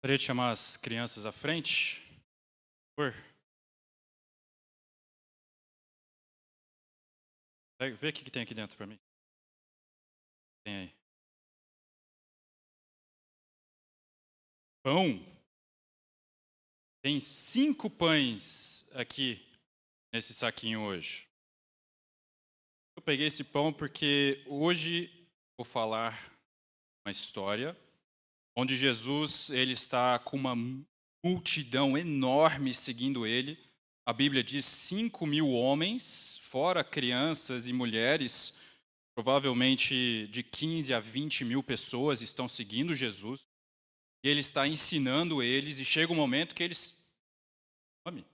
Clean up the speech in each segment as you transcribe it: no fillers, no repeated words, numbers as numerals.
Gostaria de chamar as crianças à frente, por favor. Vê o que tem aqui dentro para mim. Tem aí. Pão. Tem 5 pães aqui nesse saquinho hoje. Eu peguei esse pão porque hoje vou falar uma história onde Jesus ele está com uma multidão enorme seguindo ele. A Bíblia diz 5.000 homens, fora crianças e mulheres. Provavelmente de 15 a 20 mil pessoas estão seguindo Jesus. E ele está ensinando eles, e chega um momento que eles comem.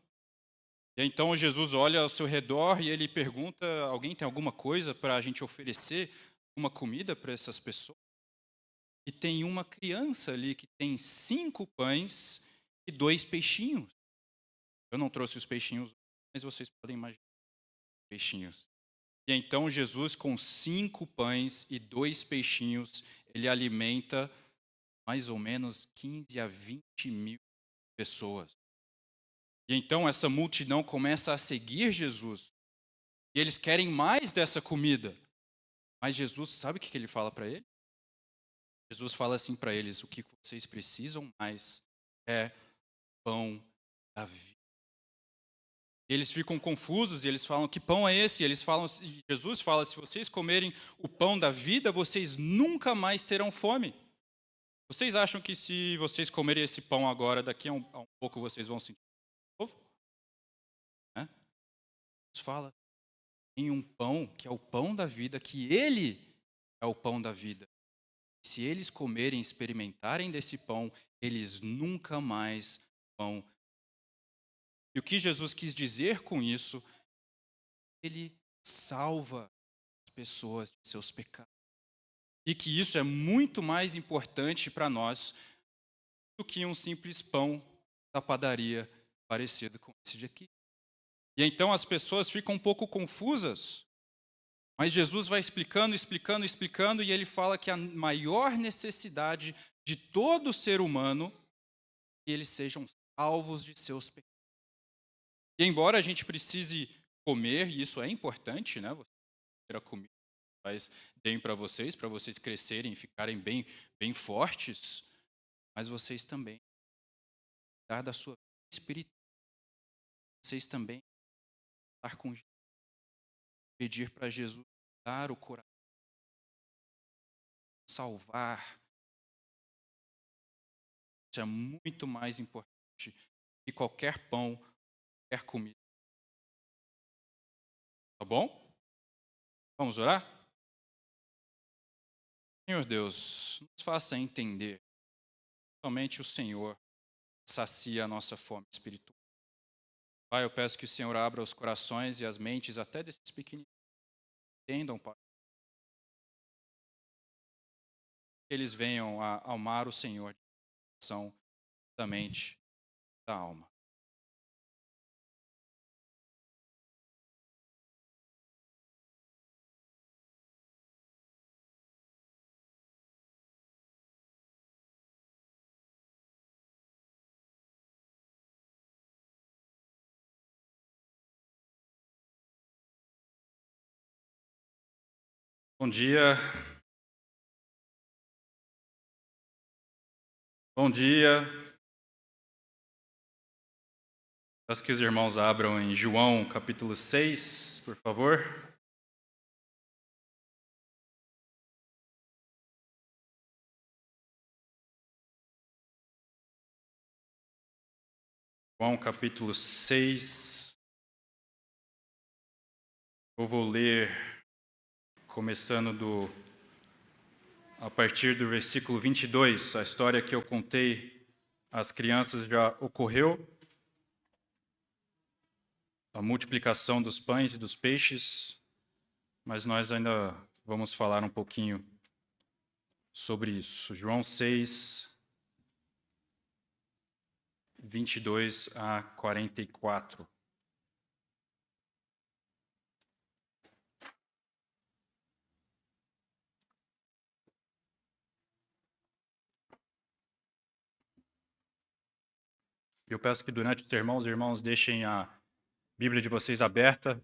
E então Jesus olha ao seu redor e ele pergunta: alguém tem alguma coisa para a gente oferecer? Uma comida para essas pessoas? E tem uma criança ali que tem 5 pães e 2 peixinhos. Eu não trouxe os peixinhos, mas vocês podem imaginar os peixinhos. E então Jesus, com 5 pães e 2 peixinhos, ele alimenta mais ou menos 15 a 20 mil pessoas. E então essa multidão começa a seguir Jesus. E eles querem mais dessa comida. Mas Jesus, sabe o que ele fala para eles? Jesus fala assim para eles: o que vocês precisam mais é pão da vida. Eles ficam confusos e eles falam: que pão é esse? E Jesus fala: se vocês comerem o pão da vida, vocês nunca mais terão fome. Vocês acham que se vocês comerem esse pão agora, daqui a um pouco vocês vão sentir de novo? Né? Jesus fala: tem um pão que é o pão da vida, que ele é o pão da vida. Se eles comerem, experimentarem desse pão, eles nunca mais vão. E o que Jesus quis dizer com isso? Ele salva as pessoas de seus pecados. E que isso é muito mais importante para nós do que um simples pão da padaria parecido com esse de aqui. E então as pessoas ficam um pouco confusas, mas Jesus vai explicando, explicando, explicando, e ele fala que a maior necessidade de todo ser humano é que eles sejam salvos de seus pecados. E embora a gente precise comer, e isso é importante, né? Você ter a comida que faz bem para vocês crescerem e ficarem bem, bem fortes, mas vocês também, cuidar da sua vida espiritual, vocês também estar com Jesus, pedir para Jesus dar o coração, salvar. Isso é muito mais importante que qualquer pão, qualquer comida. Tá bom? Vamos orar? Senhor Deus, nos faça entender. Somente o Senhor sacia a nossa fome espiritual. Pai, eu peço que o Senhor abra os corações e as mentes até desses pequeninos. Entendam, Pai. Que eles venham a amar o Senhor de coração, da mente, da alma. Bom dia. Bom dia. Peço que os irmãos abram em João capítulo 6, por favor. João capítulo 6. Eu vou ler começando a partir do versículo 22. A história que eu contei às crianças já ocorreu. A multiplicação dos pães e dos peixes, mas nós ainda vamos falar um pouquinho sobre isso. João 6, 22 a 44. Eu peço que durante o sermão os irmãos deixem a Bíblia de vocês aberta.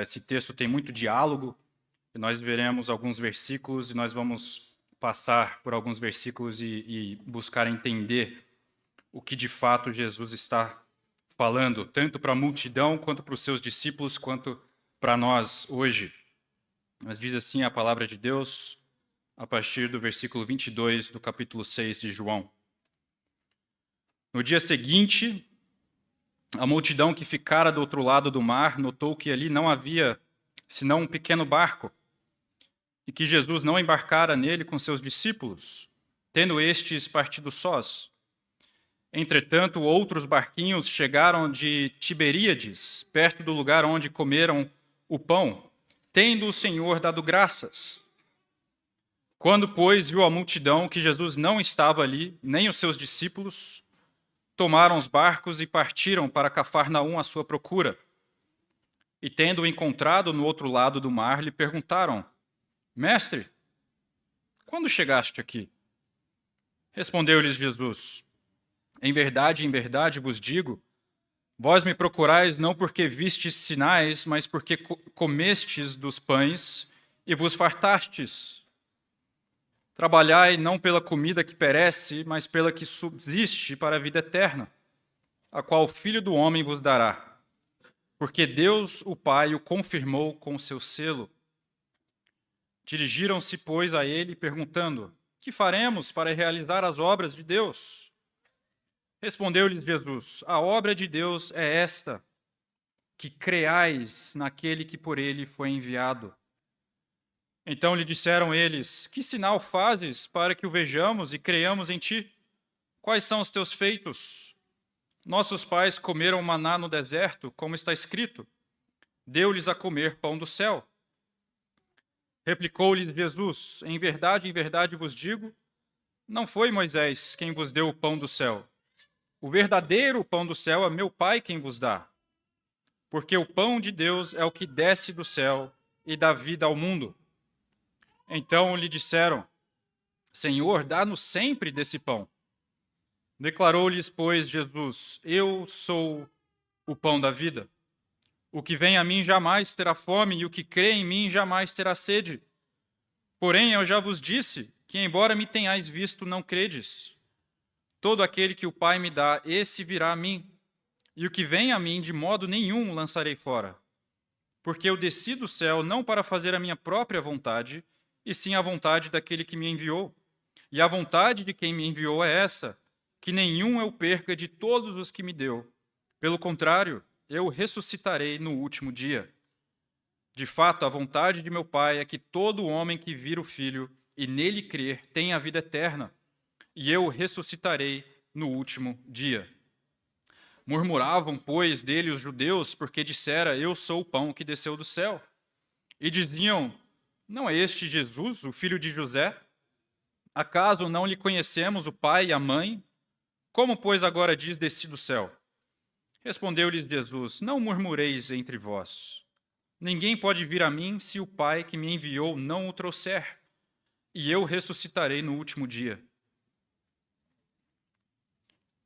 Esse texto tem muito diálogo. E nós veremos alguns versículos e nós vamos passar por alguns versículos e buscar entender o que de fato Jesus está falando, tanto para a multidão, quanto para os seus discípulos, quanto para nós hoje. Mas diz assim a palavra de Deus, a partir do versículo 22 do capítulo 6 de João. No dia seguinte, a multidão que ficara do outro lado do mar notou que ali não havia senão um pequeno barco, e que Jesus não embarcara nele com seus discípulos, tendo estes partido sós. Entretanto, outros barquinhos chegaram de Tiberíades, perto do lugar onde comeram o pão, tendo o Senhor dado graças. Quando, pois, viu a multidão que Jesus não estava ali, nem os seus discípulos, tomaram os barcos e partiram para Cafarnaum à sua procura. E tendo-o encontrado no outro lado do mar, lhe perguntaram: Mestre, quando chegaste aqui? Respondeu-lhes Jesus: em verdade vos digo, vós me procurais não porque vistes sinais, mas porque comestes dos pães e vos fartastes. Trabalhai não pela comida que perece, mas pela que subsiste para a vida eterna, a qual o Filho do Homem vos dará. Porque Deus, o Pai, o confirmou com o seu selo. Dirigiram-se, pois, a ele, perguntando: que faremos para realizar as obras de Deus? Respondeu-lhes Jesus: a obra de Deus é esta, que creais naquele que por ele foi enviado. Então lhe disseram eles: que sinal fazes para que o vejamos e creiamos em ti? Quais são os teus feitos? Nossos pais comeram maná no deserto, como está escrito: deu-lhes a comer pão do céu. Replicou-lhes Jesus: em verdade vos digo, não foi Moisés quem vos deu o pão do céu. O verdadeiro pão do céu é meu Pai quem vos dá. Porque o pão de Deus é o que desce do céu e dá vida ao mundo. Então lhe disseram: Senhor, dá-nos sempre desse pão. Declarou-lhes, pois, Jesus: eu sou o pão da vida. O que vem a mim jamais terá fome, e o que crê em mim jamais terá sede. Porém, eu já vos disse que, embora me tenhais visto, não credes. Todo aquele que o Pai me dá, esse virá a mim. E o que vem a mim, de modo nenhum lançarei fora. Porque eu desci do céu não para fazer a minha própria vontade, e sim a vontade daquele que me enviou. E a vontade de quem me enviou é essa, que nenhum eu perca de todos os que me deu. Pelo contrário, eu ressuscitarei no último dia. De fato, a vontade de meu Pai é que todo homem que vir o Filho e nele crer tenha a vida eterna, e eu ressuscitarei no último dia. Murmuravam, pois, dele os judeus, porque dissera: eu sou o pão que desceu do céu. E diziam: não é este Jesus, o filho de José? Acaso não lhe conhecemos o pai e a mãe? Como, pois, agora diz: desci do céu? Respondeu-lhes Jesus: não murmureis entre vós. Ninguém pode vir a mim se o Pai que me enviou não o trouxer, e eu ressuscitarei no último dia.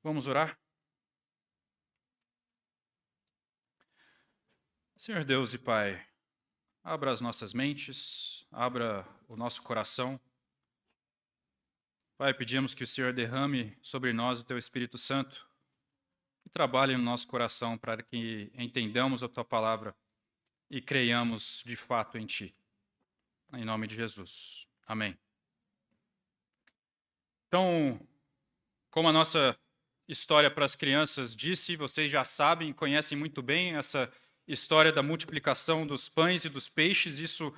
Vamos orar? Senhor Deus e Pai, abra as nossas mentes, abra o nosso coração. Pai, pedimos que o Senhor derrame sobre nós o Teu Espírito Santo e trabalhe no nosso coração para que entendamos a Tua palavra e creiamos de fato em Ti. Em nome de Jesus. Amém. Então, como a nossa história para as crianças disse, vocês já sabem e conhecem muito bem essa história da multiplicação dos pães e dos peixes. Isso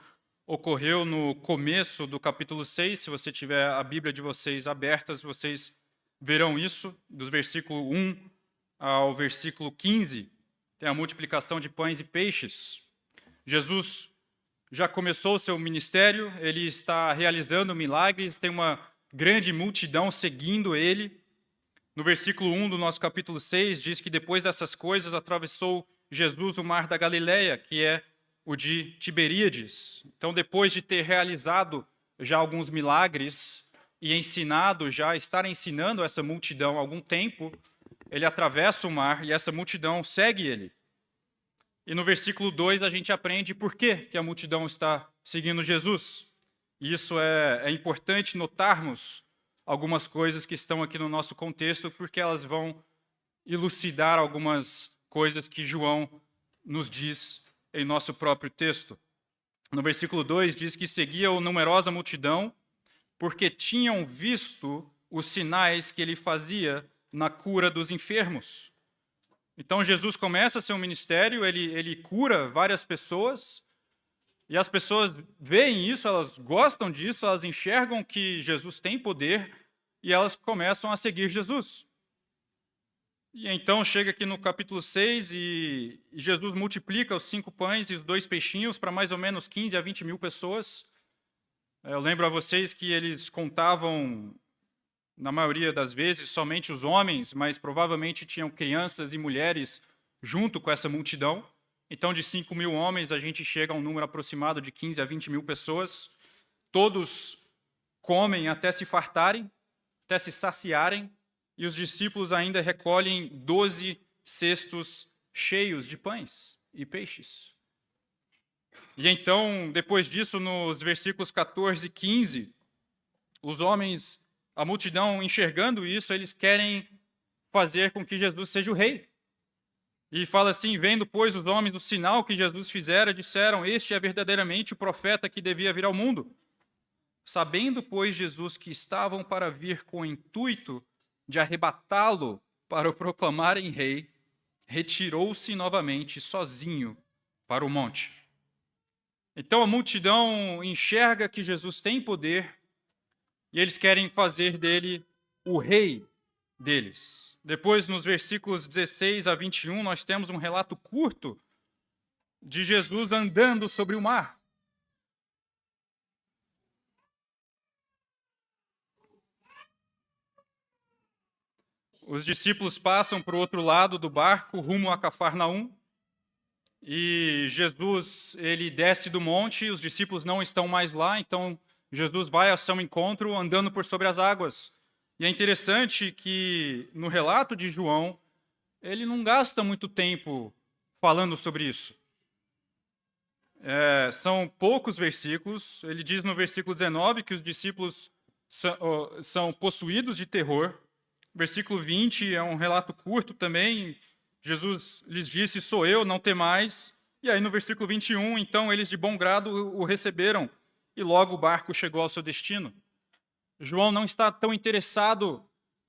ocorreu no começo do capítulo 6. Se você tiver a Bíblia de vocês abertas, vocês verão isso, dos versículo 1 ao versículo 15. Tem a multiplicação de pães e peixes. Jesus já começou o seu ministério, ele está realizando milagres, tem uma grande multidão seguindo ele. No versículo 1 do nosso capítulo 6, diz que depois dessas coisas atravessou Jesus o mar da Galileia, que é o de Tiberíades. Então, depois de ter realizado já alguns milagres e ensinado, já estar ensinando essa multidão há algum tempo, ele atravessa o mar e essa multidão segue ele. E no versículo 2 a gente aprende por que a multidão está seguindo Jesus. E isso é importante notarmos algumas coisas que estão aqui no nosso contexto, porque elas vão elucidar algumas coisas que João nos diz em nosso próprio texto. No versículo 2 diz que seguia-o numerosa multidão, porque tinham visto os sinais que ele fazia na cura dos enfermos. Então Jesus começa seu ministério, ele cura várias pessoas, e as pessoas veem isso, elas gostam disso, elas enxergam que Jesus tem poder, e elas começam a seguir Jesus. E então chega aqui no capítulo 6 e Jesus multiplica os 5 pães e os 2 peixinhos para mais ou menos 15 a 20 mil pessoas. Eu lembro a vocês que eles contavam, na maioria das vezes, somente os homens, mas provavelmente tinham crianças e mulheres junto com essa multidão. Então, de 5 mil homens, a gente chega a um número aproximado de 15 a 20 mil pessoas. Todos comem até se fartarem, até se saciarem, e os discípulos ainda recolhem 12 cestos cheios de pães e peixes. E então, depois disso, nos versículos 14 e 15, os homens, a multidão enxergando isso, eles querem fazer com que Jesus seja o rei. E fala assim: vendo, pois, os homens o sinal que Jesus fizera, disseram: este é verdadeiramente o profeta que devia vir ao mundo. Sabendo, pois, Jesus que estavam para vir com o intuito de arrebatá-lo para o proclamarem rei, retirou-se novamente sozinho para o monte. Então a multidão enxerga que Jesus tem poder e eles querem fazer dele o rei deles. Depois, nos versículos 16 a 21, nós temos um relato curto de Jesus andando sobre o mar. Os discípulos passam para o outro lado do barco, rumo a Cafarnaum, e Jesus, ele desce do monte, os discípulos não estão mais lá, então Jesus vai ao seu encontro andando por sobre as águas. E é interessante que no relato de João, ele não gasta muito tempo falando sobre isso. São poucos versículos. Ele diz no versículo 19 que os discípulos são possuídos de terror. Versículo 20 é um relato curto também. Jesus lhes disse: sou eu, não temais. E aí no versículo 21, então eles de bom grado o receberam, e logo o barco chegou ao seu destino. João não está tão interessado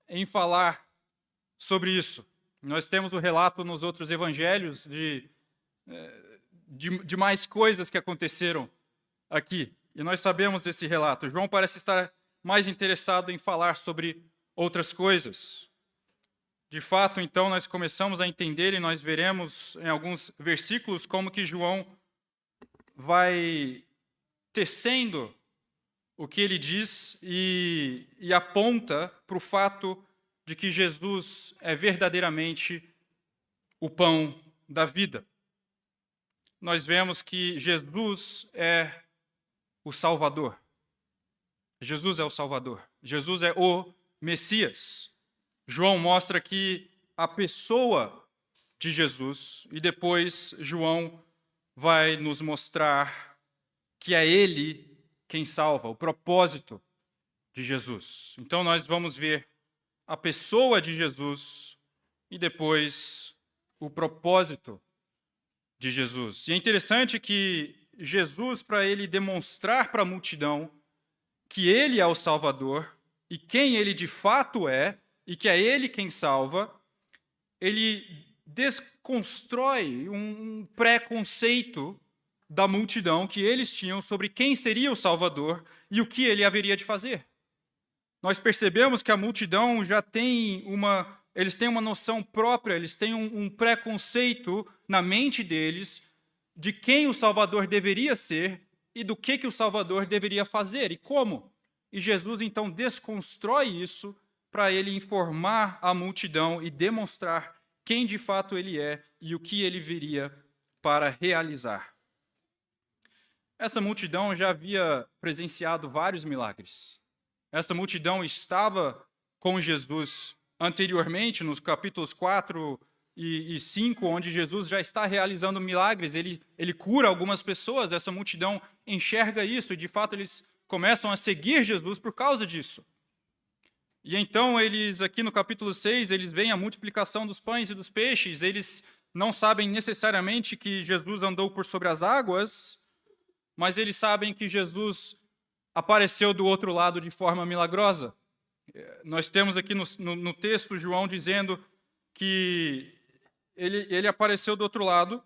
em falar sobre isso. Nós temos o relato nos outros evangelhos de mais coisas que aconteceram aqui. E nós sabemos desse relato. João parece estar mais interessado em falar sobre outras coisas. De fato, então, nós começamos a entender, e nós veremos em alguns versículos como que João vai tecendo o que ele diz e aponta para o fato de que Jesus é verdadeiramente o pão da vida. Nós vemos que Jesus é o Salvador. Jesus é o Salvador. Jesus é o Messias. João mostra aqui a pessoa de Jesus e depois João vai nos mostrar que é ele quem salva, o propósito de Jesus. Então nós vamos ver a pessoa de Jesus e depois o propósito de Jesus. E é interessante que Jesus, para ele demonstrar para a multidão que ele é o Salvador e quem ele de fato é, e que é ele quem salva, ele desconstrói um preconceito da multidão que eles tinham sobre quem seria o Salvador e o que ele haveria de fazer. Nós percebemos que a multidão já tem eles têm uma noção própria, eles têm um preconceito na mente deles de quem o Salvador deveria ser e do que o Salvador deveria fazer e como. E Jesus então desconstrói isso para ele informar a multidão e demonstrar quem de fato ele é e o que ele viria para realizar. Essa multidão já havia presenciado vários milagres. Essa multidão estava com Jesus anteriormente, nos capítulos 4 e 5, onde Jesus já está realizando milagres, ele cura algumas pessoas, essa multidão enxerga isso, e de fato eles começam a seguir Jesus por causa disso. E então eles, aqui no capítulo 6, eles veem a multiplicação dos pães e dos peixes, eles não sabem necessariamente que Jesus andou por sobre as águas, mas eles sabem que Jesus apareceu do outro lado de forma milagrosa. Nós temos aqui no texto João dizendo que ele apareceu do outro lado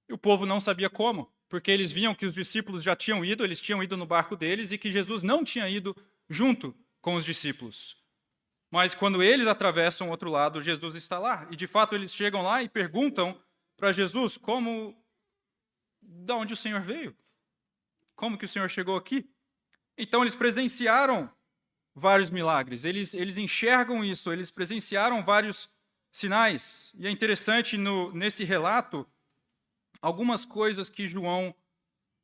e o povo não sabia como, porque eles viam que os discípulos já tinham ido, eles tinham ido no barco deles e que Jesus não tinha ido junto com os discípulos. Mas quando eles atravessam o outro lado, Jesus está lá. E de fato eles chegam lá e perguntam para Jesus de onde o Senhor veio? Como que o Senhor chegou aqui? Então eles presenciaram vários milagres, eles enxergam isso, eles presenciaram vários sinais. E é interessante nesse relato algumas coisas que João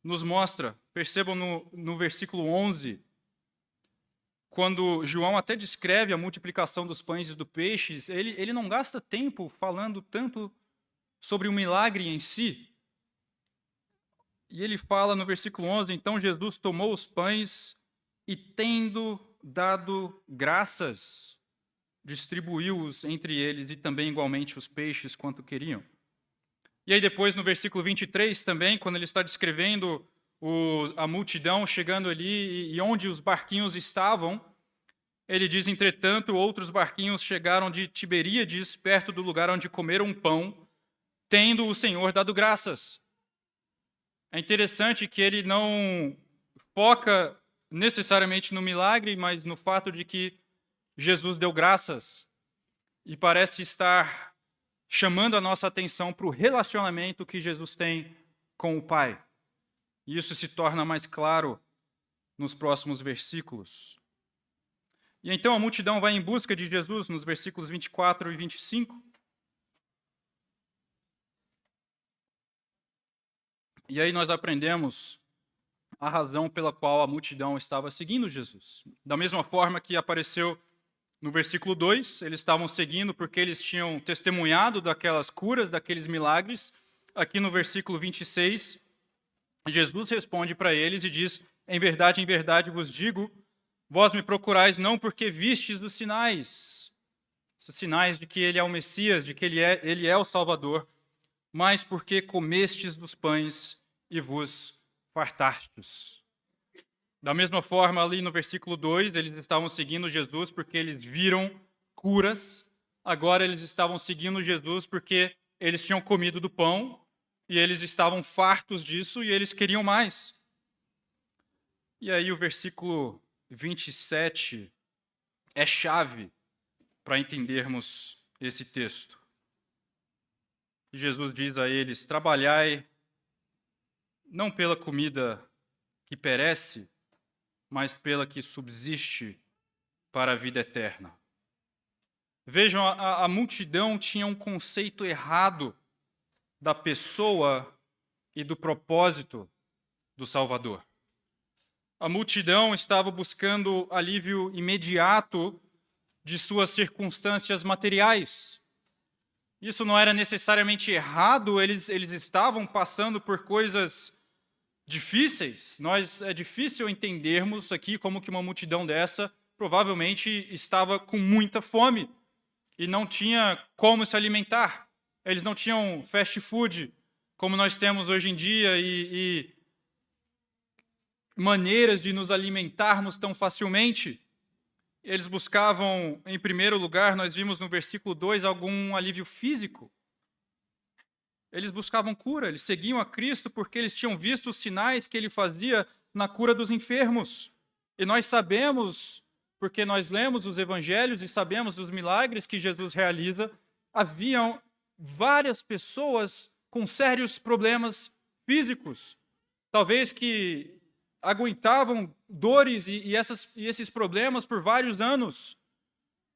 nos mostra. Percebam no versículo 11, quando João até descreve a multiplicação dos pães e dos peixes, ele não gasta tempo falando tanto sobre o milagre em si. E ele fala no versículo 11, então Jesus tomou os pães e, tendo dado graças, distribuiu-os entre eles e também igualmente os peixes quanto queriam. E aí depois no versículo 23 também, quando ele está descrevendo a multidão chegando ali e onde os barquinhos estavam, ele diz, entretanto, outros barquinhos chegaram de Tiberíades, perto do lugar onde comeram pão, tendo o Senhor dado graças. É interessante que ele não foca necessariamente no milagre, mas no fato de que Jesus deu graças e parece estar chamando a nossa atenção para o relacionamento que Jesus tem com o Pai. E isso se torna mais claro nos próximos versículos. E então a multidão vai em busca de Jesus nos versículos 24 e 25. E aí nós aprendemos a razão pela qual a multidão estava seguindo Jesus. Da mesma forma que apareceu no versículo 2, eles estavam seguindo porque eles tinham testemunhado daquelas curas, daqueles milagres. Aqui no versículo 26, Jesus responde para eles e diz, em verdade vos digo, vós me procurais não porque vistes os sinais de que ele é o Messias, de que ele é o Salvador, mas porque comestes dos pães e vos fartastes. Da mesma forma, ali no versículo 2, eles estavam seguindo Jesus porque eles viram curas. Agora eles estavam seguindo Jesus porque eles tinham comido do pão e eles estavam fartos disso e eles queriam mais. E aí o versículo 27 é chave para entendermos esse texto. E Jesus diz a eles, trabalhai não pela comida que perece, mas pela que subsiste para a vida eterna. Vejam, a multidão tinha um conceito errado da pessoa e do propósito do Salvador. A multidão estava buscando alívio imediato de suas circunstâncias materiais. Isso não era necessariamente errado, eles estavam passando por coisas difíceis. É difícil entendermos aqui como que uma multidão dessa provavelmente estava com muita fome e não tinha como se alimentar. Eles não tinham fast food como nós temos hoje em dia e maneiras de nos alimentarmos tão facilmente. Eles buscavam, em primeiro lugar, nós vimos no versículo 2, algum alívio físico. Eles buscavam cura, eles seguiam a Cristo porque eles tinham visto os sinais que ele fazia na cura dos enfermos. E nós sabemos, porque nós lemos os evangelhos e sabemos dos milagres que Jesus realiza, haviam várias pessoas com sérios problemas físicos. Talvez que aguentavam dores e esses problemas por vários anos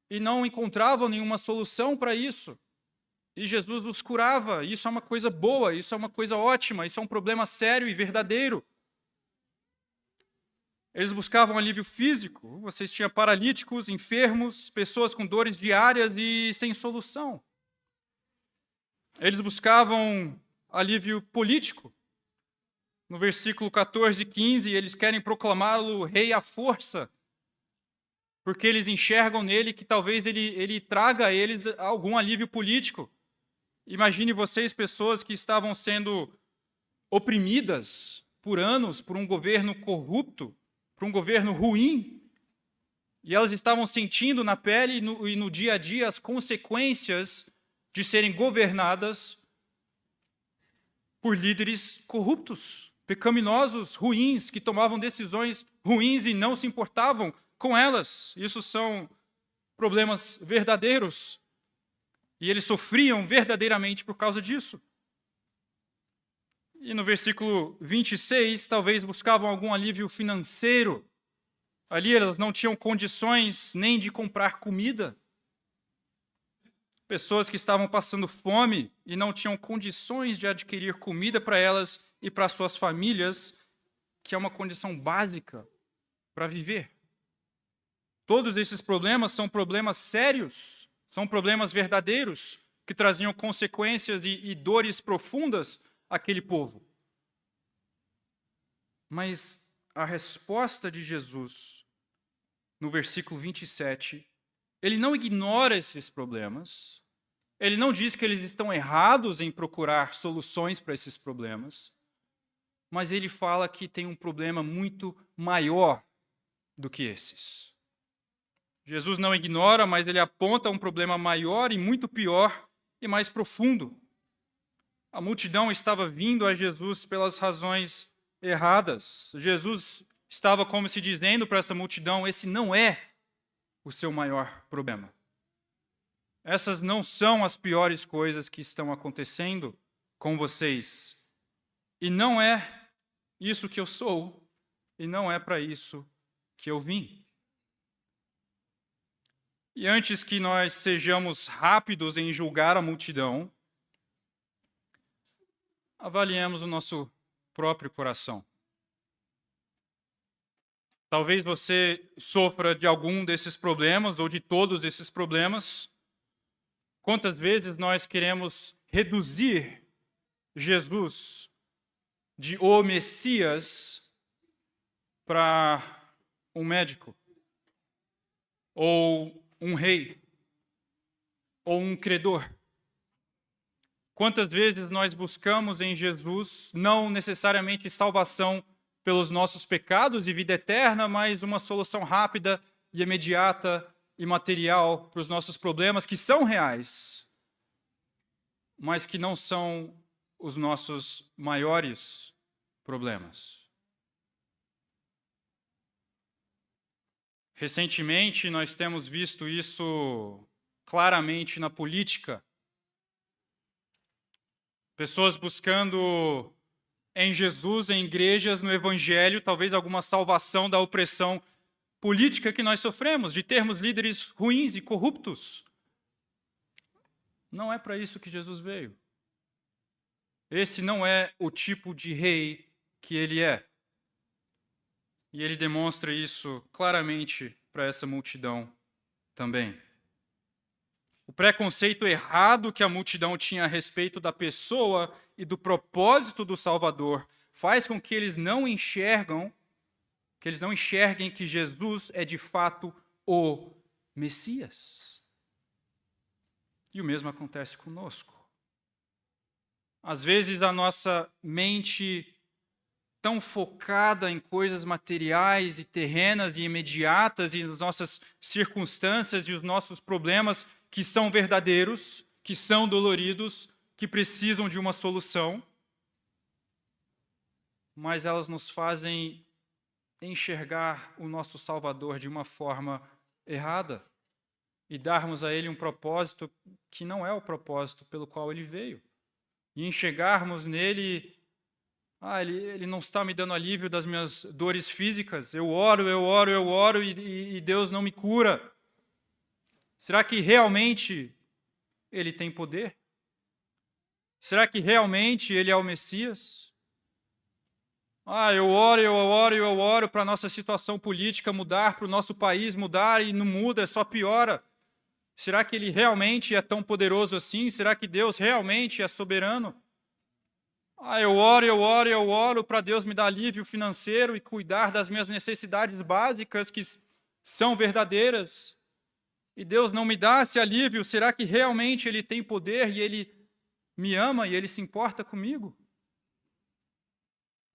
e não encontravam nenhuma solução para isso. E Jesus os curava. Isso é uma coisa boa, isso é uma coisa ótima, isso é um problema sério e verdadeiro. Eles buscavam alívio físico. Vocês tinham paralíticos, enfermos, pessoas com dores diárias e sem solução. Eles buscavam alívio político. No versículo 14 e 15, eles querem proclamá-lo rei à força, porque eles enxergam nele que talvez ele traga a eles algum alívio político. Imagine vocês, pessoas que estavam sendo oprimidas por anos por um governo corrupto, por um governo ruim, e elas estavam sentindo na pele e no dia a dia as consequências de serem governadas por líderes corruptos, pecaminosos, ruins, que tomavam decisões ruins e não se importavam com elas. Isso são problemas verdadeiros. E eles sofriam verdadeiramente por causa disso. E no versículo 26, talvez buscavam algum alívio financeiro. Ali elas não tinham condições nem de comprar comida. Pessoas que estavam passando fome e não tinham condições de adquirir comida para elas e para suas famílias, que é uma condição básica para viver. Todos esses problemas são problemas sérios, são problemas verdadeiros, que traziam consequências e dores profundas àquele povo. Mas a resposta de Jesus, no versículo 27, ele não ignora esses problemas, ele não diz que eles estão errados em procurar soluções para esses problemas, mas ele fala que tem um problema muito maior do que esses. Jesus não ignora, mas ele aponta um problema maior e muito pior e mais profundo. A multidão estava vindo a Jesus pelas razões erradas. Jesus estava como se dizendo para essa multidão: esse não é o seu maior problema. Essas não são as piores coisas que estão acontecendo com vocês. E não é isso que eu sou, e não é para isso que eu vim. E antes que nós sejamos rápidos em julgar a multidão, avaliemos o nosso próprio coração. Talvez você sofra de algum desses problemas ou de todos esses problemas. Quantas vezes nós queremos reduzir Jesus de o Messias para um médico, ou um rei, ou um credor? Quantas vezes nós buscamos em Jesus não necessariamente salvação pelos nossos pecados e vida eterna, mas uma solução rápida e imediata e material para os nossos problemas, que são reais, mas que não são os nossos maiores problemas. Recentemente, nós temos visto isso claramente na política. Pessoas buscando em Jesus, em igrejas, no Evangelho, talvez alguma salvação da opressão política que nós sofremos, de termos líderes ruins e corruptos. Não é para isso que Jesus veio. Esse não é o tipo de rei que ele é. E ele demonstra isso claramente para essa multidão também. O preconceito errado que a multidão tinha a respeito da pessoa e do propósito do Salvador faz com que eles não enxerguem que Jesus é de fato o Messias. E o mesmo acontece conosco. Às vezes a nossa mente tão focada em coisas materiais e terrenas e imediatas e nas nossas circunstâncias e os nossos problemas que são verdadeiros, que são doloridos, que precisam de uma solução, mas elas nos fazem enxergar o nosso Salvador de uma forma errada e darmos a Ele um propósito que não é o propósito pelo qual Ele veio. E enxergarmos nele, ele não está me dando alívio das minhas dores físicas, eu oro e Deus não me cura. Será que realmente Ele tem poder? Será que realmente Ele é o Messias? Eu oro para a nossa situação política mudar, para o nosso país mudar e não muda, só piora. Será que ele realmente é tão poderoso assim? Será que Deus realmente é soberano? Eu oro para Deus me dar alívio financeiro e cuidar das minhas necessidades básicas que são verdadeiras. E Deus não me dá esse alívio. Será que realmente Ele tem poder e Ele me ama e Ele se importa comigo?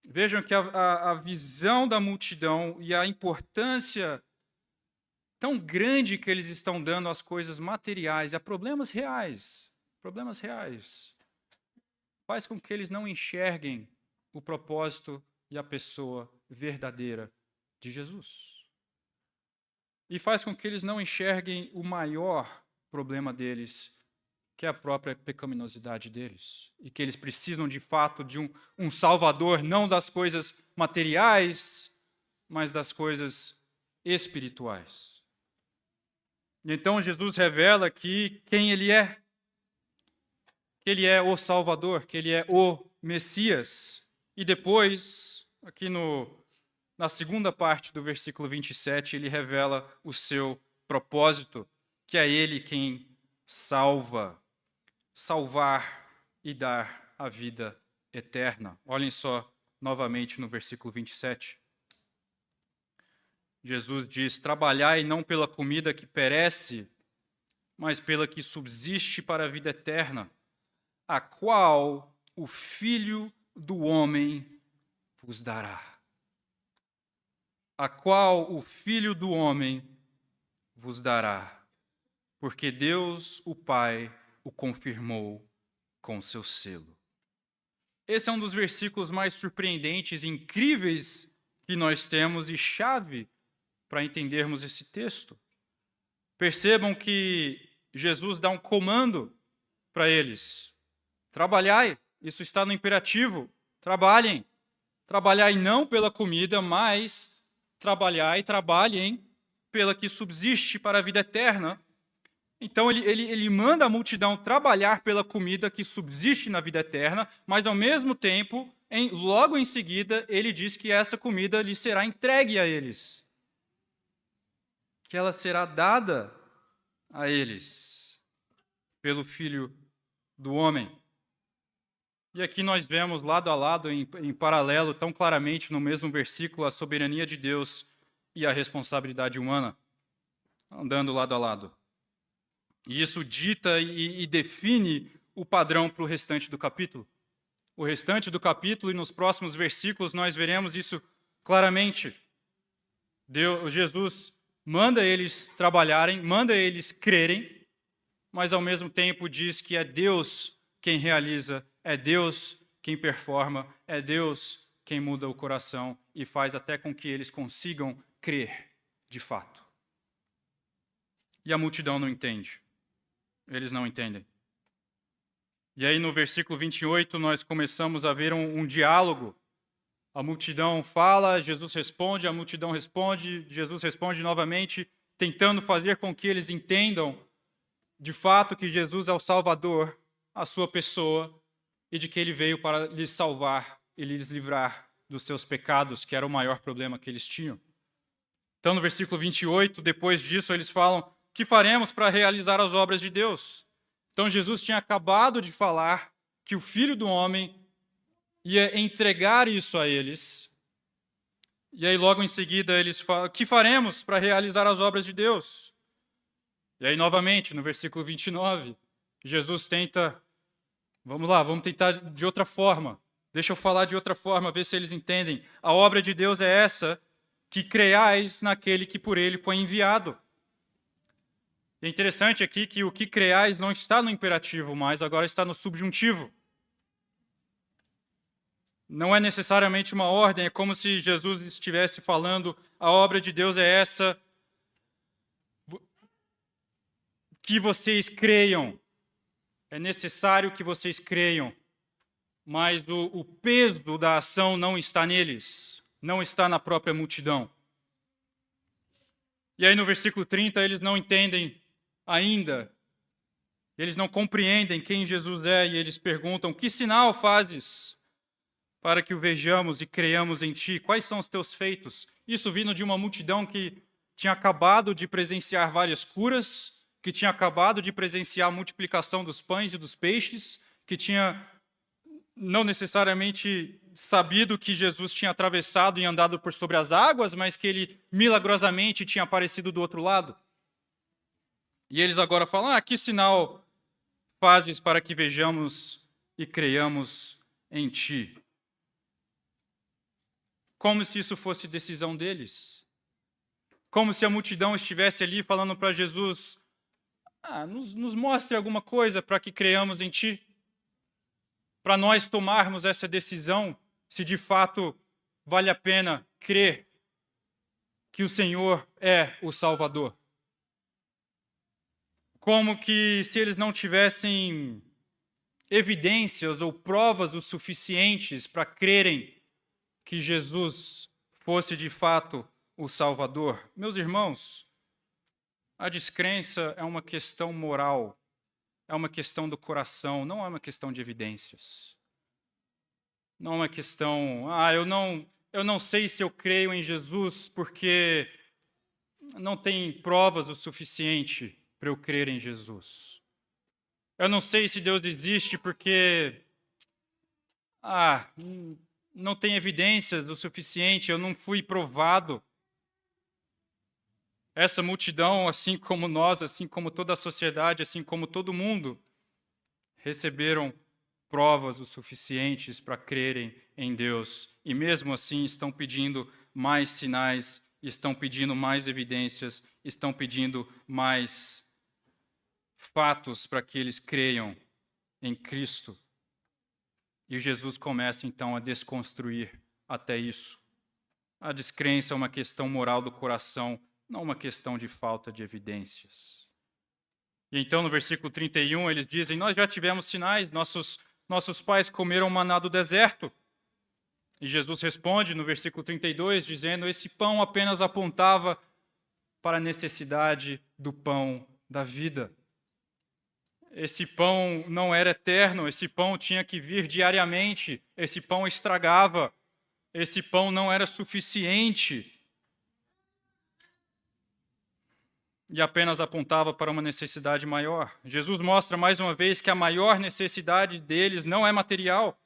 Vejam que a visão da multidão e a importância tão grande que eles estão dando às coisas materiais, a problemas reais, faz com que eles não enxerguem o propósito e a pessoa verdadeira de Jesus. E faz com que eles não enxerguem o maior problema deles, que é a própria pecaminosidade deles. E que eles precisam, de fato, de um Salvador, não das coisas materiais, mas das coisas espirituais. Então Jesus revela aqui quem Ele é. Que Ele é o Salvador, que Ele é o Messias. E depois, aqui na segunda parte do versículo 27, Ele revela o seu propósito, que é Ele quem salvar e dar a vida eterna. Olhem só novamente no versículo 27. Jesus diz: trabalhai não pela comida que perece, mas pela que subsiste para a vida eterna, a qual o Filho do Homem vos dará. A qual o Filho do Homem vos dará, porque Deus, o Pai, o confirmou com seu selo. Esse é um dos versículos mais surpreendentes e incríveis que nós temos e chave para entendermos esse texto. Percebam que Jesus dá um comando para eles. Trabalhai, isso está no imperativo. Trabalhem. Trabalhai não pela comida, mas trabalhem pela que subsiste para a vida eterna. Então ele manda a multidão trabalhar pela comida que subsiste na vida eterna, mas ao mesmo tempo, logo em seguida, ele diz que essa comida lhe será entregue a eles. Que ela será dada a eles pelo Filho do Homem. E aqui nós vemos lado a lado, em paralelo, tão claramente no mesmo versículo, a soberania de Deus e a responsabilidade humana, andando lado a lado. E isso dita e define o padrão para o restante do capítulo. O restante do capítulo e nos próximos versículos nós veremos isso claramente. Jesus manda eles trabalharem, manda eles crerem, mas ao mesmo tempo diz que é Deus quem realiza, é Deus quem performa, é Deus quem muda o coração e faz até com que eles consigam crer de fato. E a multidão não entende. Eles não entendem. E aí no versículo 28 nós começamos a ver um diálogo. A multidão fala, Jesus responde, a multidão responde, Jesus responde novamente, tentando fazer com que eles entendam de fato que Jesus é o Salvador, a sua pessoa, e de que ele veio para lhes salvar e lhes livrar dos seus pecados, que era o maior problema que eles tinham. Então, no versículo 28, depois disso, eles falam: o que faremos para realizar as obras de Deus? Então, Jesus tinha acabado de falar que o Filho do Homem ia entregar isso a eles. E aí, logo em seguida, eles falam: o que faremos para realizar as obras de Deus? E aí, novamente, no versículo 29, Jesus tenta: vamos tentar de outra forma. Deixa eu falar de outra forma, ver se eles entendem. A obra de Deus é essa, que creiais naquele que por ele foi enviado. É interessante aqui que o que creiais não está no imperativo, mas agora está no subjuntivo. Não é necessariamente uma ordem, é como se Jesus estivesse falando: a obra de Deus é essa, que vocês creiam. É necessário que vocês creiam, mas o peso da ação não está neles, não está na própria multidão. E aí no versículo 30 eles não entendem ainda, eles não compreendem quem Jesus é e eles perguntam: que sinal fazes para que o vejamos e creiamos em ti? Quais são os teus feitos? Isso vindo de uma multidão que tinha acabado de presenciar várias curas, que tinha acabado de presenciar a multiplicação dos pães e dos peixes, que tinha não necessariamente sabido que Jesus tinha atravessado e andado por sobre as águas, mas que ele milagrosamente tinha aparecido do outro lado. E eles agora falam: que sinal fazes para que vejamos e creiamos em ti? Como se isso fosse decisão deles. Como se a multidão estivesse ali falando para Jesus: nos mostre alguma coisa para que creiamos em ti. Para nós tomarmos essa decisão, se de fato vale a pena crer que o Senhor é o Salvador. Como que se eles não tivessem evidências ou provas o suficientes para crerem que Jesus fosse de fato o Salvador. Meus irmãos, a descrença é uma questão moral, é uma questão do coração, não é uma questão de evidências. Não é uma questão, eu não sei se eu creio em Jesus porque não tem provas o suficiente para eu crer em Jesus. Eu não sei se Deus existe porque não tem evidências o suficiente, eu não fui provado. Essa multidão, assim como nós, assim como toda a sociedade, assim como todo mundo, receberam provas o suficientes para crerem em Deus. E mesmo assim estão pedindo mais sinais, estão pedindo mais evidências, estão pedindo mais fatos para que eles creiam em Cristo. E Jesus começa então a desconstruir até isso. A descrença é uma questão moral do coração, não uma questão de falta de evidências. E então no versículo 31 eles dizem: nós já tivemos sinais, nossos pais comeram maná do deserto. E Jesus responde no versículo 32 dizendo: esse pão apenas apontava para a necessidade do pão da vida. Esse pão não era eterno, esse pão tinha que vir diariamente, esse pão estragava, esse pão não era suficiente. E apenas apontava para uma necessidade maior. Jesus mostra mais uma vez que a maior necessidade deles não é material,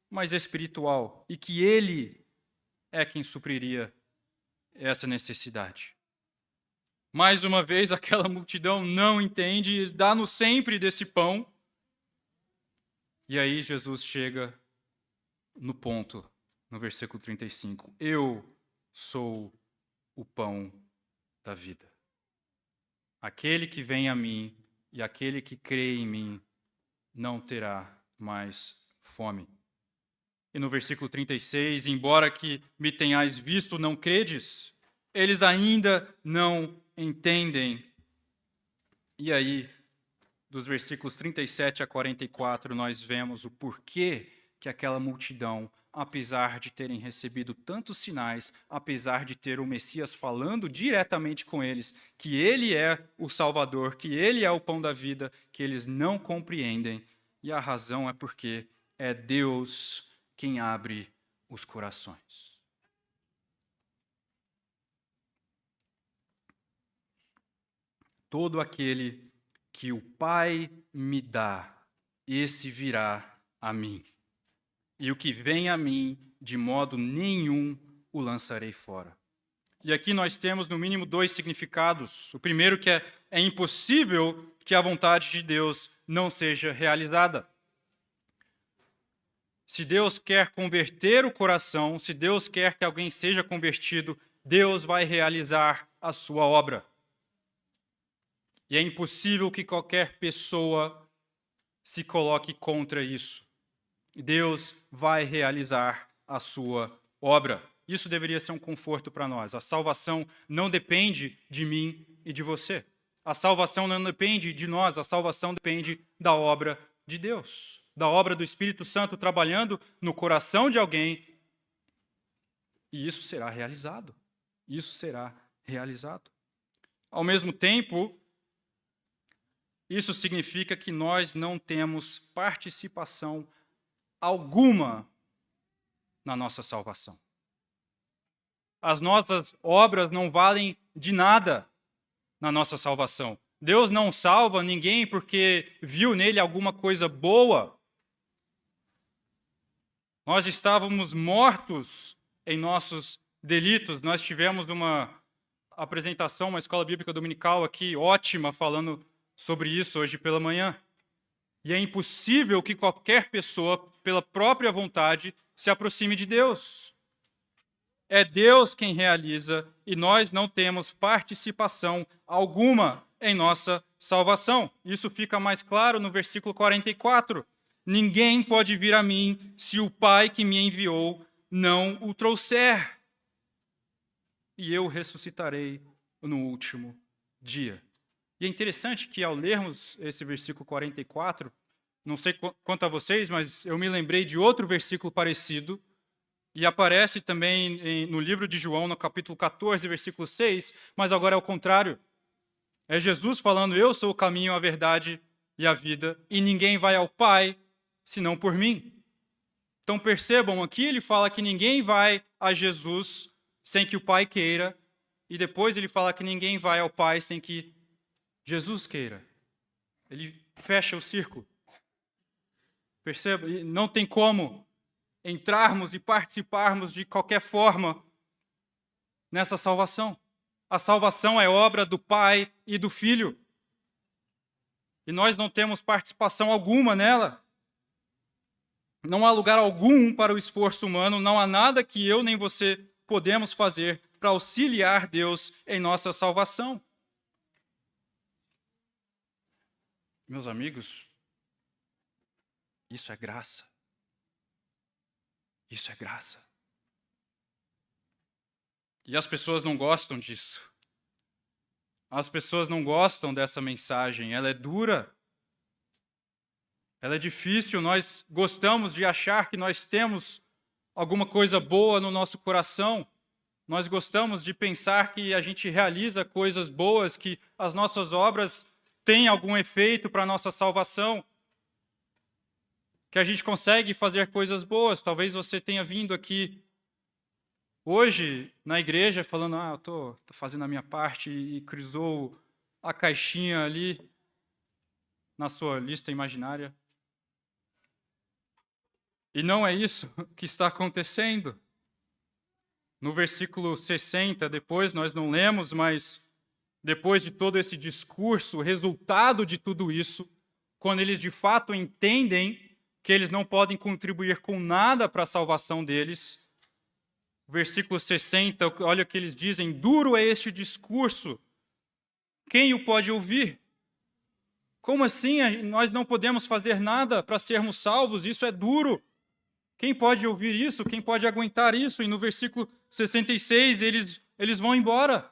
mas espiritual, e que Ele é quem supriria essa necessidade. Mais uma vez, aquela multidão não entende, dá-nos sempre desse pão. E aí Jesus chega no ponto, no versículo 35. Eu sou o pão da vida. Aquele que vem a mim e aquele que crê em mim não terá mais fome. E no versículo 36, embora que me tenhais visto, não credes, eles ainda não entendem. E aí, dos versículos 37 a 44, nós vemos o porquê que aquela multidão, apesar de terem recebido tantos sinais, apesar de ter o Messias falando diretamente com eles, que ele é o Salvador, que ele é o pão da vida, que eles não compreendem. E a razão é porque é Deus quem abre os corações. Todo aquele que o Pai me dá, esse virá a mim. E o que vem a mim, de modo nenhum o lançarei fora. E aqui nós temos, no mínimo, dois significados. O primeiro que é impossível que a vontade de Deus não seja realizada. Se Deus quer converter o coração, se Deus quer que alguém seja convertido, Deus vai realizar a sua obra. E é impossível que qualquer pessoa se coloque contra isso. Deus vai realizar a sua obra. Isso deveria ser um conforto para nós. A salvação não depende de mim e de você. A salvação não depende de nós, a salvação depende da obra de Deus, da obra do Espírito Santo trabalhando no coração de alguém. E isso será realizado. Isso será realizado. Ao mesmo tempo, isso significa que nós não temos participação alguma na nossa salvação. As nossas obras não valem de nada na nossa salvação. Deus não salva ninguém porque viu nele alguma coisa boa. Nós estávamos mortos em nossos delitos. Nós tivemos uma apresentação, uma escola bíblica dominical aqui, ótima, falando sobre isso hoje pela manhã. E é impossível que qualquer pessoa, pela própria vontade, se aproxime de Deus. É Deus quem realiza e nós não temos participação alguma em nossa salvação. Isso fica mais claro no versículo 44. Ninguém pode vir a mim se o Pai que me enviou não o trouxer. E eu ressuscitarei no último dia. E é interessante que ao lermos esse versículo 44, não sei quanto a vocês, mas eu me lembrei de outro versículo parecido, e aparece também no livro de João, no capítulo 14, versículo 6, mas agora é o contrário. É Jesus falando, eu sou o caminho, a verdade e a vida, e ninguém vai ao Pai senão por mim. Então percebam, aqui ele fala que ninguém vai a Jesus sem que o Pai queira, e depois ele fala que ninguém vai ao Pai sem que Jesus queira. Ele fecha o círculo. Perceba? Não tem como entrarmos e participarmos de qualquer forma nessa salvação. A salvação é obra do Pai e do Filho. E nós não temos participação alguma nela. Não há lugar algum para o esforço humano, não há nada que eu nem você podemos fazer para auxiliar Deus em nossa salvação. Meus amigos, isso é graça. Isso é graça. E as pessoas não gostam disso. As pessoas não gostam dessa mensagem. Ela é dura. Ela é difícil. Nós gostamos de achar que nós temos alguma coisa boa no nosso coração. Nós gostamos de pensar que a gente realiza coisas boas, que as nossas obras têm algum efeito para a nossa salvação. Que a gente consegue fazer coisas boas. Talvez você tenha vindo aqui hoje na igreja falando, eu estou fazendo a minha parte e cruzou a caixinha ali na sua lista imaginária. E não é isso que está acontecendo. No versículo 60, depois nós não lemos, mas depois de todo esse discurso, o resultado de tudo isso, quando eles de fato entendem que eles não podem contribuir com nada para a salvação deles. Versículo 60, olha o que eles dizem, duro é este discurso, quem o pode ouvir? Como assim nós não podemos fazer nada para sermos salvos? Isso é duro. Quem pode ouvir isso? Quem pode aguentar isso? E no versículo 66, eles vão embora.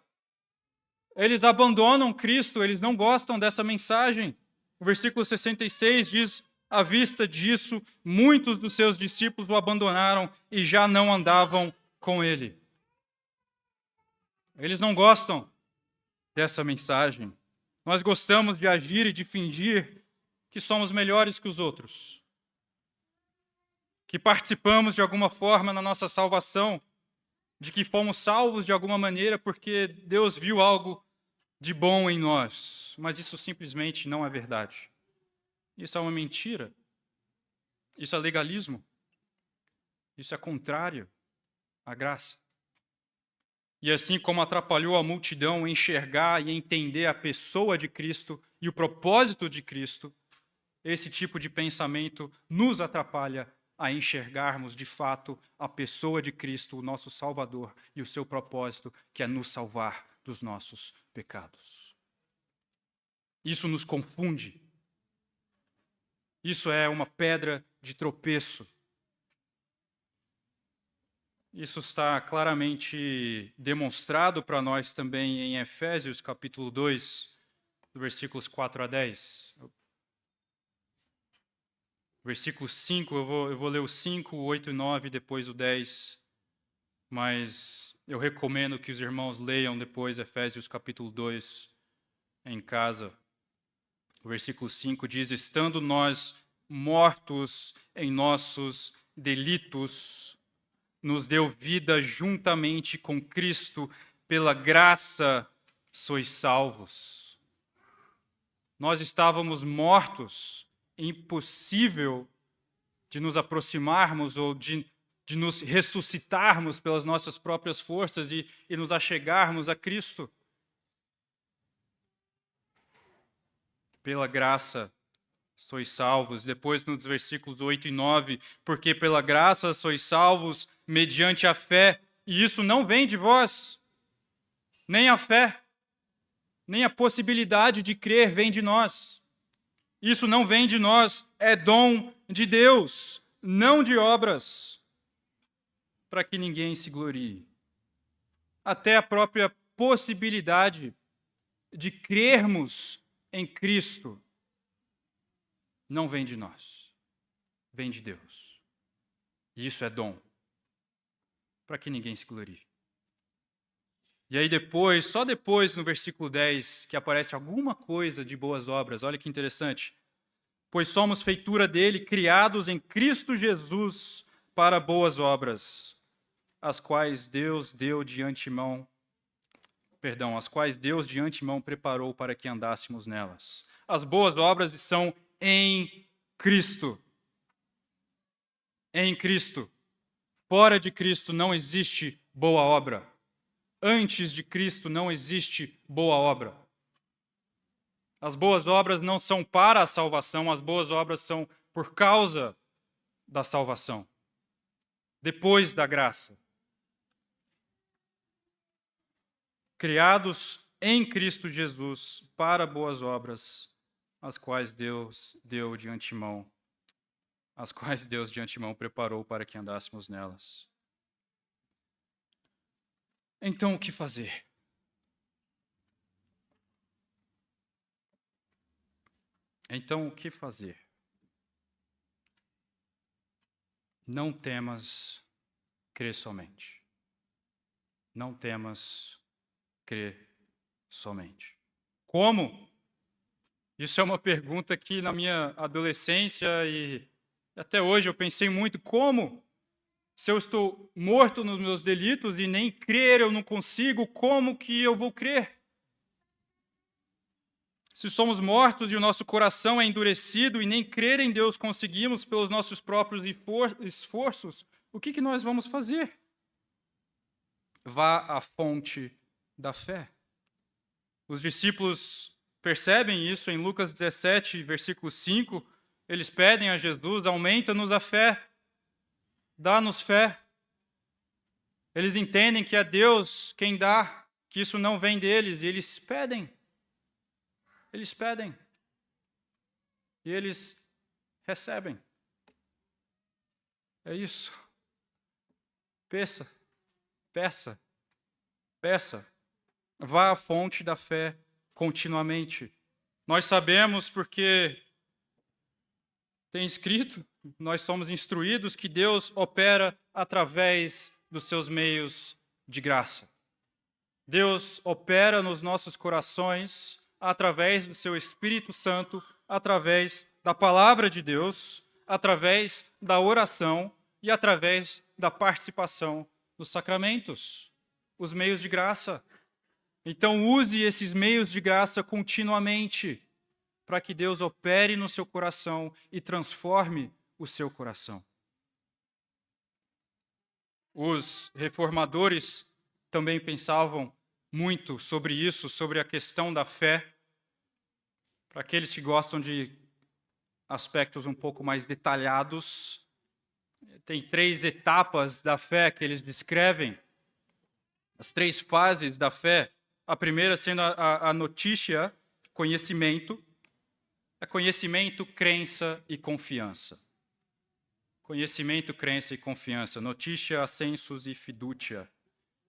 Eles abandonam Cristo, eles não gostam dessa mensagem. O versículo 66 diz, à vista disso, muitos dos seus discípulos o abandonaram e já não andavam com ele. Eles não gostam dessa mensagem. Nós gostamos de agir e de fingir que somos melhores que os outros. Que participamos de alguma forma na nossa salvação, de que fomos salvos de alguma maneira porque Deus viu algo de bom em nós. Mas isso simplesmente não é verdade. Isso é uma mentira. Isso é legalismo. Isso é contrário à graça. E assim como atrapalhou a multidão enxergar e entender a pessoa de Cristo e o propósito de Cristo, esse tipo de pensamento nos atrapalha a enxergarmos de fato a pessoa de Cristo, o nosso Salvador, e o seu propósito, que é nos salvar dos nossos pecados. Isso nos confunde. Isso é uma pedra de tropeço. Isso está claramente demonstrado para nós também em Efésios, capítulo 2, versículos 4 a 10. Versículo 5, eu vou ler o 5, o 8 e 9, depois o 10. Mas eu recomendo que os irmãos leiam depois Efésios, capítulo 2, em casa. O versículo 5 diz, estando nós mortos em nossos delitos, nos deu vida juntamente com Cristo, pela graça sois salvos. Nós estávamos mortos, impossível de nos aproximarmos ou de nos ressuscitarmos pelas nossas próprias forças e nos achegarmos a Cristo. Pela graça sois salvos. Depois, nos versículos 8 e 9, porque pela graça sois salvos mediante a fé, e isso não vem de vós, nem a fé, nem a possibilidade de crer vem de nós. Isso não vem de nós, é dom de Deus, não de obras, para que ninguém se glorie. Até a própria possibilidade de crermos em Cristo não vem de nós, vem de Deus. E isso é dom, para que ninguém se glorie. E aí depois, só depois no versículo 10, que aparece alguma coisa de boas obras. Olha que interessante. Pois somos feitura dele, criados em Cristo Jesus para boas obras, as quais Deus de antemão preparou para que andássemos nelas. As boas obras são em Cristo. Em Cristo. Fora de Cristo não existe boa obra. Antes de Cristo não existe boa obra. As boas obras não são para a salvação, as boas obras são por causa da salvação. Depois da graça. Criados em Cristo Jesus para boas obras, as quais Deus de antemão preparou para que andássemos nelas. Então, o que fazer? Não temas, crê somente. Não temas, crê somente. Como? Isso é uma pergunta que na minha adolescência e até hoje eu pensei muito. Como? Se eu estou morto nos meus delitos e nem crer eu não consigo, como que eu vou crer? Se somos mortos e o nosso coração é endurecido e nem crer em Deus conseguimos pelos nossos próprios esforços, o que nós vamos fazer? Vá à fonte da fé. Os discípulos percebem isso em Lucas 17, versículo 5. Eles pedem a Jesus, aumenta-nos a fé. Dá-nos fé. Eles entendem que é Deus quem dá, que isso não vem deles, e eles pedem. Eles pedem. E eles recebem. É isso. Peça. Vá à fonte da fé continuamente. Nós sabemos porque tem escrito, nós somos instruídos que Deus opera através dos seus meios de graça. Deus opera nos nossos corações através do seu Espírito Santo, através da palavra de Deus, através da oração e através da participação nos sacramentos, os meios de graça. Então use esses meios de graça continuamente, para que Deus opere no seu coração e transforme o seu coração. Os reformadores também pensavam muito sobre isso, sobre a questão da fé. Para aqueles que gostam de aspectos um pouco mais detalhados, tem 3 etapas da fé que eles descrevem, as 3 fases da fé. A primeira sendo a notícia, conhecimento. É conhecimento, crença e confiança. Conhecimento, crença e confiança. Notícia, assensus e fiducia.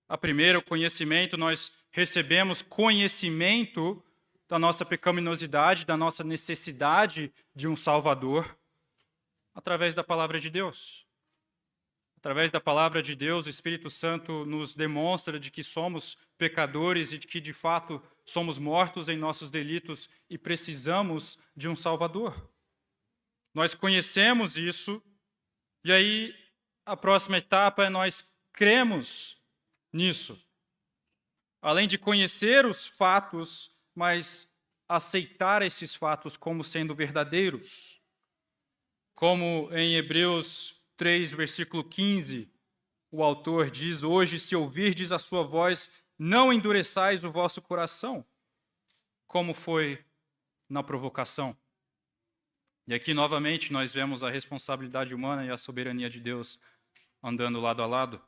A primeira, o conhecimento, nós recebemos conhecimento da nossa pecaminosidade, da nossa necessidade de um Salvador, através da palavra de Deus. Através da palavra de Deus, o Espírito Santo nos demonstra de que somos pecadores e de que, de fato, somos mortos em nossos delitos e precisamos de um Salvador. Nós conhecemos isso, e aí a próxima etapa é nós cremos nisso. Além de conhecer os fatos, mas aceitar esses fatos como sendo verdadeiros. Como em Hebreus 3, versículo 15, o autor diz: hoje, se ouvirdes a sua voz, não endureçais o vosso coração, como foi na provocação. E aqui, novamente, nós vemos a responsabilidade humana e a soberania de Deus andando lado a lado.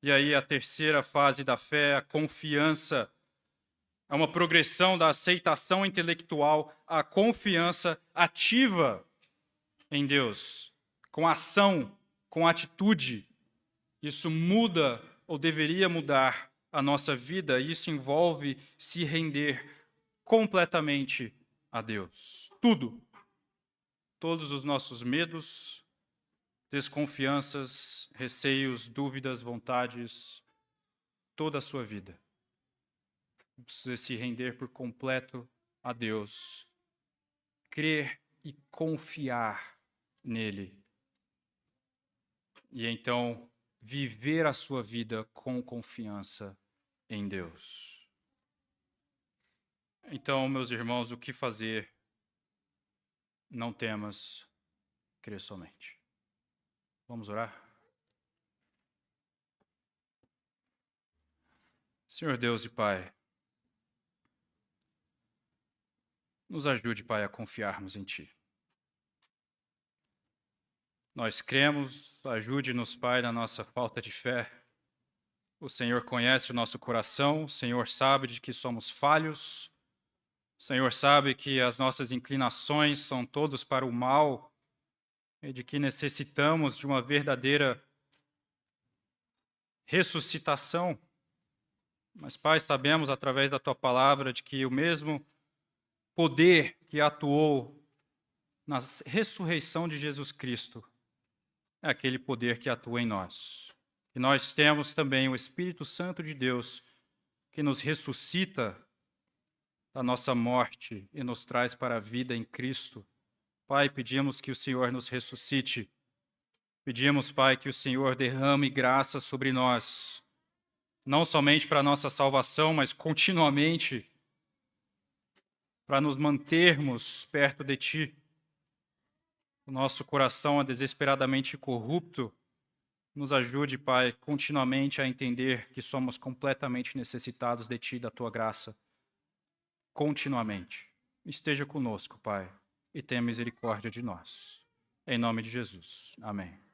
E aí, a terceira fase da fé, a confiança, é uma progressão da aceitação intelectual à confiança ativa em Deus, com ação, com atitude. Isso muda ou deveria mudar a nossa vida, e isso envolve se render completamente a Deus. Tudo. Todos os nossos medos, desconfianças, receios, dúvidas, vontades, toda a sua vida. Precisa se render por completo a Deus, crer e confiar nele. E então viver a sua vida com confiança em Deus. Então, meus irmãos, o que fazer? Não temas, crê somente. Vamos orar? Senhor Deus e Pai, nos ajude, Pai, a confiarmos em Ti. Nós cremos, ajude-nos, Pai, na nossa falta de fé. O Senhor conhece o nosso coração, o Senhor sabe de que somos falhos, o Senhor sabe que as nossas inclinações são todas para o mal e de que necessitamos de uma verdadeira ressuscitação. Mas, Pai, sabemos através da Tua palavra de que o mesmo poder que atuou na ressurreição de Jesus Cristo é aquele poder que atua em nós. E nós temos também o Espírito Santo de Deus que nos ressuscita da nossa morte e nos traz para a vida em Cristo. Pai, pedimos que o Senhor nos ressuscite. Pedimos, Pai, que o Senhor derrame graça sobre nós, não somente para a nossa salvação, mas continuamente para nos mantermos perto de Ti. O nosso coração é desesperadamente corrupto. Nos ajude, Pai, continuamente a entender que somos completamente necessitados de Ti e da Tua graça. Continuamente. Esteja conosco, Pai, e tenha misericórdia de nós. Em nome de Jesus. Amém.